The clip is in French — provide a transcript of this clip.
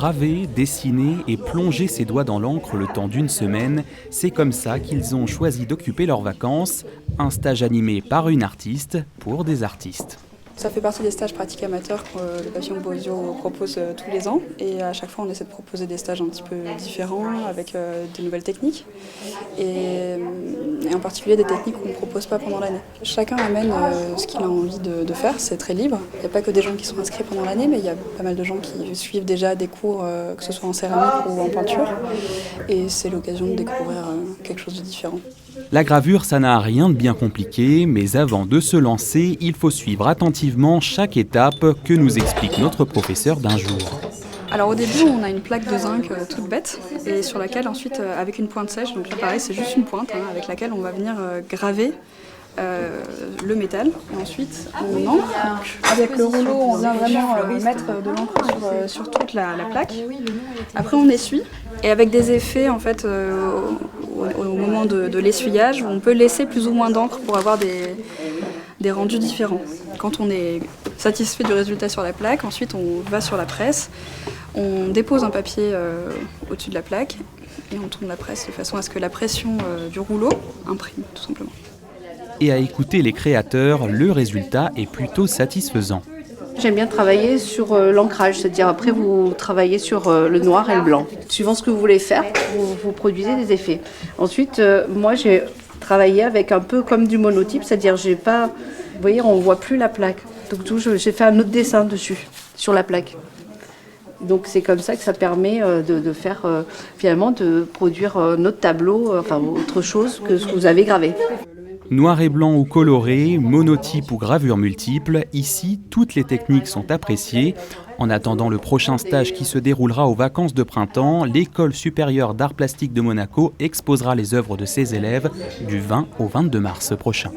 Graver, dessiner et plonger ses doigts dans l'encre le temps d'une semaine, c'est comme ça qu'ils ont choisi d'occuper leurs vacances, un stage animé par une artiste pour des artistes. Ça fait partie des stages pratiques amateurs que le pavillon Bozio propose tous les ans. Et à chaque fois, on essaie de proposer des stages un petit peu différents, avec de nouvelles techniques. Et en particulier des techniques qu'on ne propose pas pendant l'année. Chacun amène ce qu'il a envie de faire, c'est très libre. Il n'y a pas que des gens qui sont inscrits pendant l'année, mais il y a pas mal de gens qui suivent déjà des cours, que ce soit en céramique ou en peinture. Et c'est l'occasion de découvrir quelque chose de différent. La gravure, ça n'a rien de bien compliqué, mais avant de se lancer, il faut suivre attentivement chaque étape que nous explique notre professeur d'un jour. Alors au début, on a une plaque de zinc toute bête et sur laquelle ensuite, avec une pointe sèche, donc là pareil c'est juste une pointe avec laquelle on va venir graver le métal. Et ensuite on encre. Avec le rouleau, on vient vraiment mettre de l'encre sur toute la plaque. Après on essuie et avec des effets en fait au moment de l'essuyage, on peut laisser plus ou moins d'encre pour avoir des rendus différents. Quand on est satisfait du résultat sur la plaque, ensuite on va sur la presse, on dépose un papier au-dessus de la plaque et on tourne la presse de façon à ce que la pression du rouleau imprime tout simplement. Et à écouter les créateurs, le résultat est plutôt satisfaisant. J'aime bien travailler sur l'ancrage, c'est-à-dire après vous travaillez sur le noir et le blanc. Suivant ce que vous voulez faire, vous produisez des effets. Ensuite, moi j'ai travaillé avec un peu comme du monotype, c'est-à-dire j'ai pas, vous voyez, on voit plus la plaque. Donc j'ai fait un autre dessin dessus, sur la plaque. Donc c'est comme ça que ça permet de faire finalement de produire notre tableau, enfin autre chose que ce que vous avez gravé. Noir et blanc ou coloré, monotype ou gravure multiple, ici, toutes les techniques sont appréciées. En attendant le prochain stage qui se déroulera aux vacances de printemps, l'École supérieure d'art plastique de Monaco exposera les œuvres de ses élèves du 20 au 22 mars prochain.